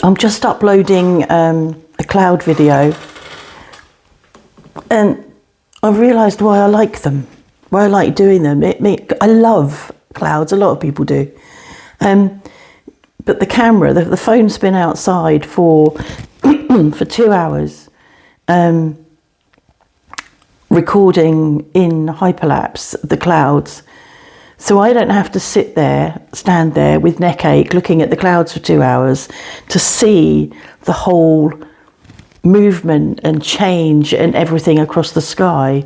I'm just uploading a cloud video, and I've realised why I like them, why I like doing them. I love clouds, a lot of people do. But the camera, the phone's been outside for 2 hours, recording in hyperlapse the clouds. So I don't have to stand there with neck ache looking at the clouds for 2 hours to see the whole movement and change and everything across the sky.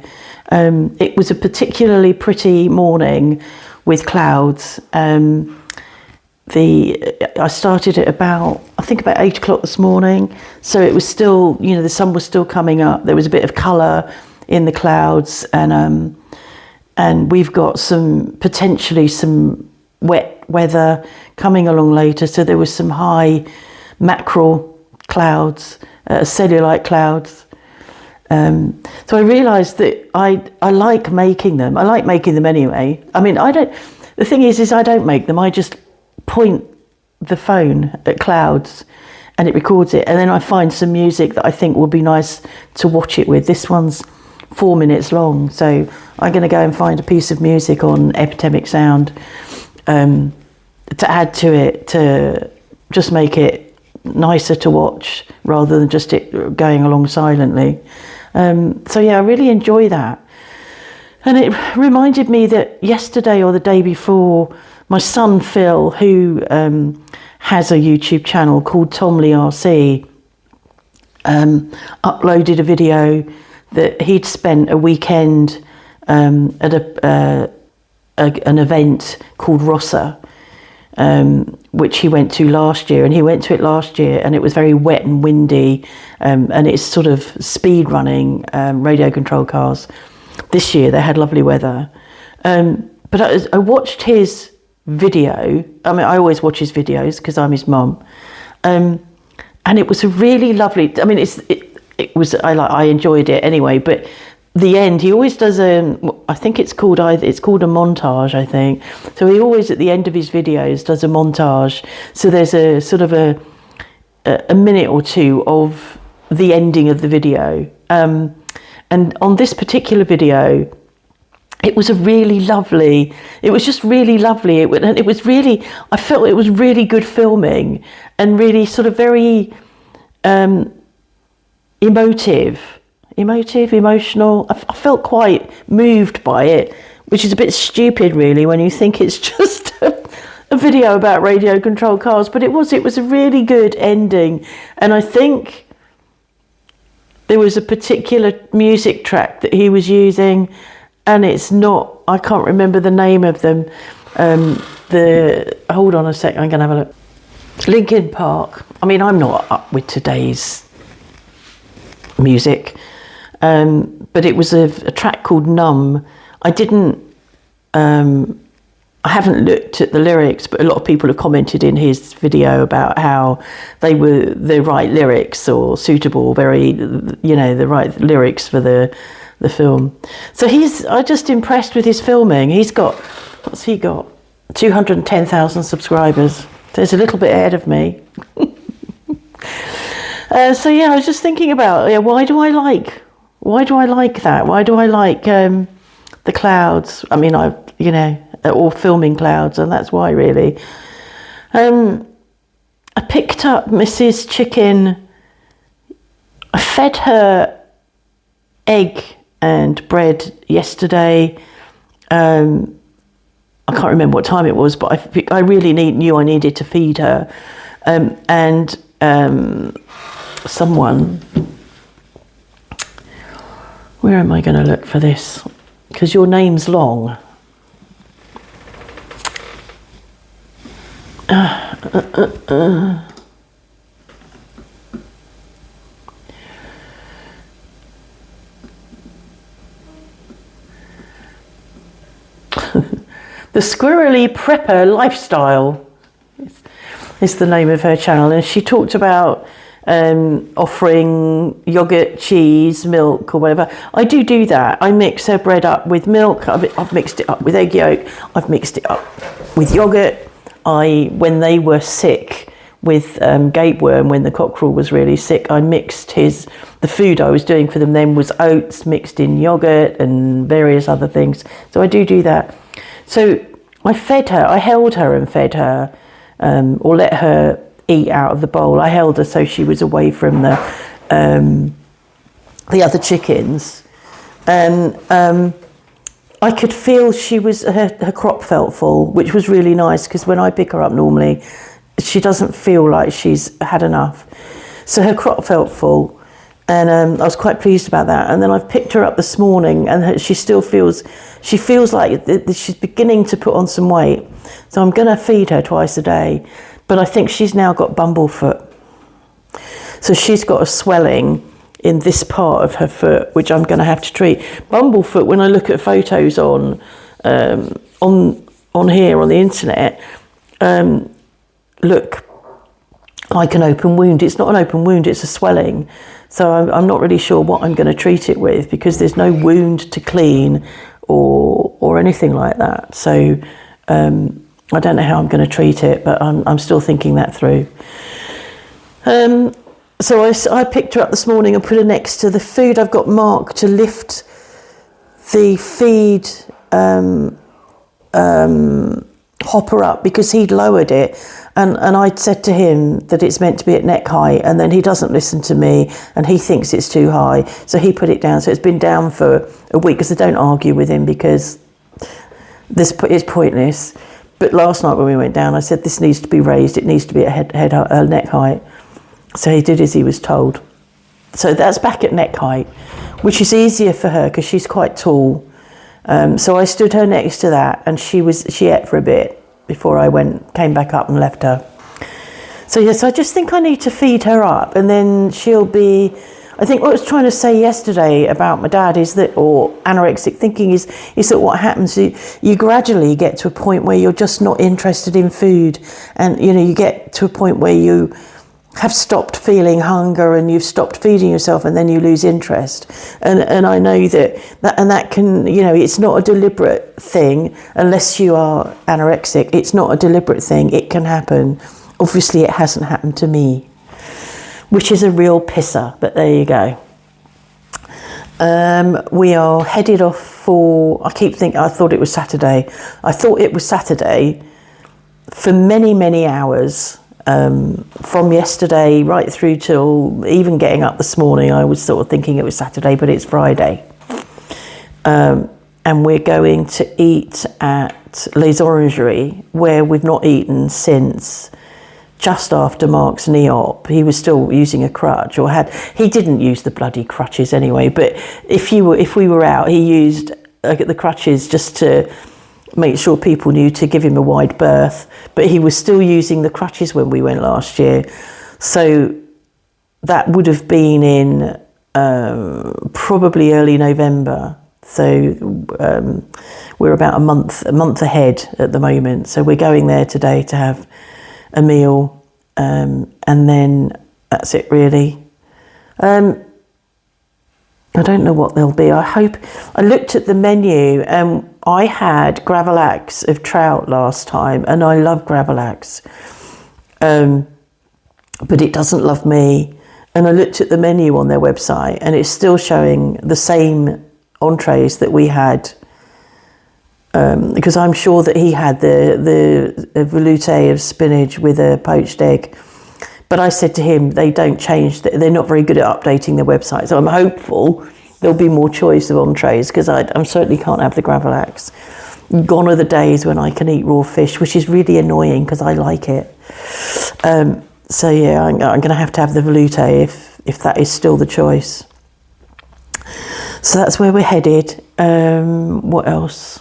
It was a particularly pretty morning with clouds. I started at about 8 o'clock this morning. So it was still, the sun was still coming up. There was a bit of colour in the clouds, and we've got potentially some wet weather coming along later. So there was some high mackerel clouds, cellulite clouds. So I realised that I like making them. I like making them anyway. I mean, the thing is I don't make them. I just point the phone at clouds and it records it. And then I find some music that I think will be nice to watch it with. This one's 4 minutes long, so I'm going to go and find a piece of music on Epidemic Sound to add to it, to just make it nicer to watch rather than just it going along silently. So yeah, I really enjoy that. And it reminded me that yesterday or the day before, my son Phil, who has a YouTube channel called Tom Lee RC, uploaded a video that he'd spent a weekend at an event called Rossa, which he went to last year. And he went to it last year, and it was very wet and windy, and it's sort of speed running radio control cars. This year they had lovely weather. But I watched his video. I mean, I always watch his videos because I'm his mum. And it was a really lovely, I mean, it was, I enjoyed it anyway, but the end, he always does I think it's called a montage, I think. So he always, at the end of his videos, does a montage. So there's a sort of a minute or two of the ending of the video. And on this particular video, it was just really lovely. I felt it was really good filming and really sort of very emotional. I felt quite moved by it, which is a bit stupid really when you think it's just a video about radio controlled cars, but it was a really good ending. And I think there was a particular music track that he was using, and I can't remember the name of them. Hold on a sec, I'm gonna have a look. Linkin Park. I mean, I'm not up with today's music, but it was a track called Numb. I haven't looked at the lyrics, but a lot of people have commented in his video about how they were the right lyrics or suitable, the right lyrics for the film. So I'm just impressed with his filming. What's he got? 210,000 subscribers. So he's a little bit ahead of me. So yeah, I was just thinking about, why do I like that? Why do I like the clouds? I mean, or filming clouds, and that's why really. I picked up Mrs. Chicken. I fed her egg and bread yesterday. I can't remember what time it was, but I really knew I needed to feed her. And someone, where am I going to look for this? Because your name's long. The Squirrely Prepper Lifestyle is the name of her channel, and she talked about offering yogurt, cheese, milk, or whatever. I do that. I mix her bread up with milk. I've mixed it up with egg yolk. I've mixed it up with yogurt. When they were sick, with gapeworm when the cockerel was really sick. I mixed the food I was doing for them then was oats mixed in yogurt and various other things. So I do that. So I held her and fed her, or let her eat out of the bowl. I held her so she was away from the other chickens, and I could feel her crop felt full, which was really nice, because when I pick her up normally, she doesn't feel like she's had enough. So her crop felt full, and I was quite pleased about that. And then I've picked her up this morning, and she feels like she's beginning to put on some weight. So I'm going to feed her twice a day, but I think she's now got bumblefoot. So she's got a swelling in this part of her foot, which I'm going to have to treat. Bumblefoot, when I look at photos on here on the internet, look like an open wound. It's not an open wound, it's a swelling. So I'm not really sure what I'm going to treat it with, because there's no wound to clean or anything like that. So I don't know how I'm going to treat it, but I'm still thinking that through. So I picked her up this morning and put her next to the food. I've got Mark to lift the feed hopper up, because he'd lowered it, and I'd said to him that it's meant to be at neck height, and then he doesn't listen to me and he thinks it's too high, so he put it down. So it's been down for a week, because I don't argue with him, because this is pointless. But last night when we went down, I said this needs to be raised, it needs to be at neck height. So he did as he was told. So that's back at neck height, which is easier for her because she's quite tall. So I stood her next to that, and she ate for a bit before I came back up and left her. So yes, I just think I need to feed her up, and then she'll be. I think what I was trying to say yesterday about my dad is that, or anorexic thinking is that what happens, you gradually get to a point where you're just not interested in food, and you get to a point where you have stopped feeling hunger and you've stopped feeding yourself, and then you lose interest. And I know that can, it's not a deliberate thing unless you are anorexic. It's not a deliberate thing. It can happen. Obviously, it hasn't happened to me, which is a real pisser, but there you go. We are headed off for, I thought it was Saturday. I thought it was Saturday for many, many hours. From yesterday right through till even getting up this morning, I was sort of thinking it was Saturday, but it's Friday. And we're going to eat at Les Orangeries, where we've not eaten since just after Mark's knee op. He was still using a crutch, he didn't use the bloody crutches anyway, but if we were out, he used the crutches just to make sure people knew to give him a wide berth, but he was still using the crutches when we went last year. So that would have been in probably early November. So we're about a month ahead at the moment. So we're going there today to have a meal, and then that's it really. I don't know what they'll be. I looked at the menu, and I had gravlax of trout last time, and I love gravlax, but it doesn't love me. And I looked at the menu on their website, and it's still showing the same entrees that we had, because I'm sure that he had the velouté of spinach with a poached egg. But I said to him, they don't change, they're not very good at updating their website. So I'm hopeful there'll be more choice of entrees, because I certainly can't have the gravlax. Gone are the days when I can eat raw fish, which is really annoying because I like it. So yeah, I'm going to have the velouté if that is still the choice. So that's where we're headed. What else?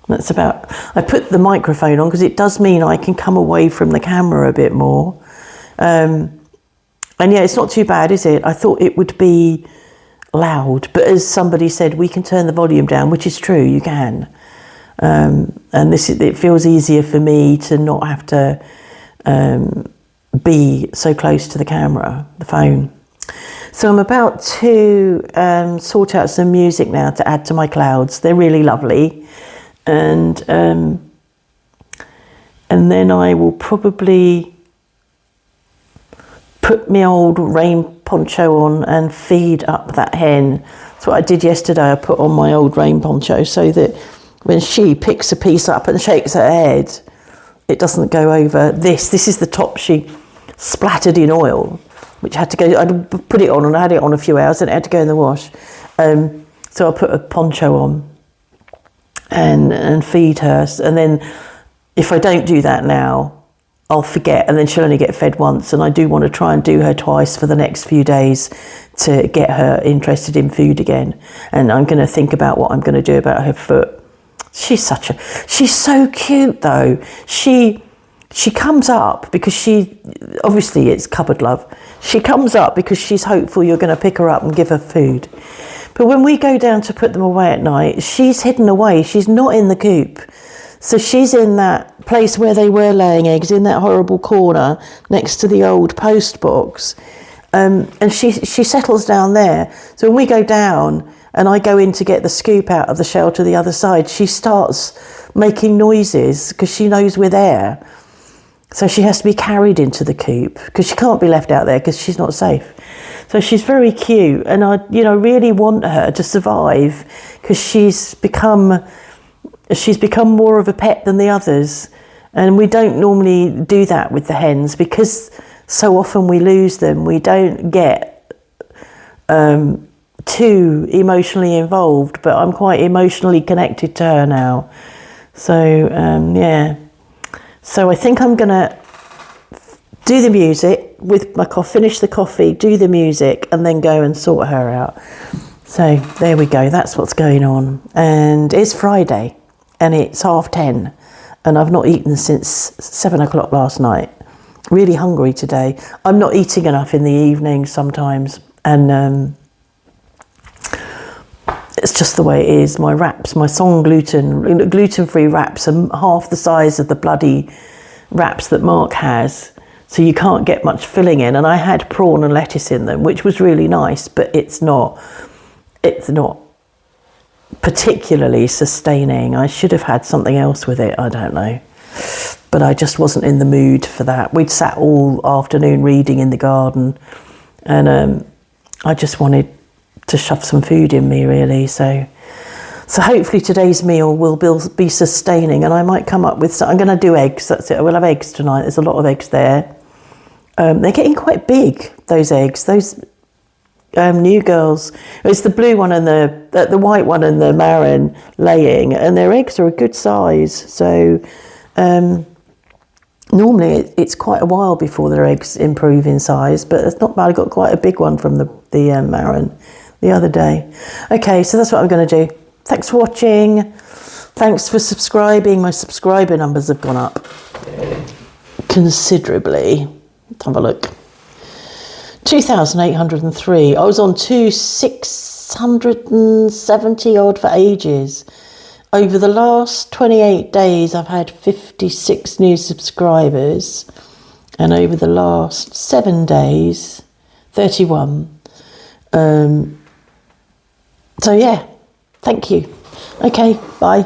That's about. I put the microphone on because it does mean I can come away from the camera a bit more. And yeah, it's not too bad, is it? I thought it would be loud, but as somebody said, we can turn the volume down, which is true, you can. And it feels easier for me to not have to be so close to the camera, the phone. So I'm about to sort out some music now to add to my clouds. They're really lovely. And then I will probably put my old rain poncho on and feed up that hen. That's what I did yesterday. I put on my old rain poncho so that when she picks a piece up and shakes her head, it doesn't go over this. This is the top she splattered in oil, which had to go, I put it on and I had it on a few hours and it had to go in the wash. So I put a poncho on and feed her. And then if I don't do that now, I'll forget, and then she'll only get fed once. And I do want to try and do her twice for the next few days to get her interested in food again. And I'm going to think about what I'm going to do about her foot. She's so cute though. She comes up because obviously it's cupboard love. She comes up because she's hopeful you're going to pick her up and give her food. But when we go down to put them away at night, she's hidden away. She's not in the coop. So she's in that place where they were laying eggs, in that horrible corner next to the old post box. And she settles down there. So when we go down and I go in to get the scoop out of the shell to the other side, she starts making noises because she knows we're there. So she has to be carried into the coop because she can't be left out there because she's not safe. So she's very cute, and I really want her to survive because she's become more of a pet than the others. And we don't normally do that with the hens because so often we lose them. We don't get too emotionally involved, but I'm quite emotionally connected to her now. So, yeah. So I think I'm going to do the music with my coffee, finish the coffee, do the music, and then go and sort her out. So there we go. That's what's going on. And it's Friday. And it's 10:30, and I've not eaten since 7 o'clock last night. Really hungry today. I'm not eating enough in the evening sometimes, and it's just the way it is. My wraps, my Song gluten-free wraps are half the size of the bloody wraps that Mark has, so you can't get much filling in. And I had prawn and lettuce in them, which was really nice, but it's not particularly sustaining. I should have had something else with it, I don't know, but I just wasn't in the mood for that. We'd sat all afternoon reading in the garden, and I just wanted to shove some food in me really. So hopefully today's meal will be sustaining, and I might come up with I'm going to do eggs. That's it. I will have eggs tonight. There's a lot of eggs there. They're getting quite big, those eggs. Those new girls, it's the blue one and the white one and the Marin laying, and their eggs are a good size. So normally it's quite a while before their eggs improve in size, but it's not bad. I got quite a big one from the Marin the other day. Okay, so that's what I'm going to do. Thanks for watching. Thanks for subscribing. My subscriber numbers have gone up considerably. Let's have a look. 2,803. I was on 670 odd for ages. Over the last 28 days, I've had 56 new subscribers. And over the last 7 days, 31. So yeah, thank you. Okay, bye.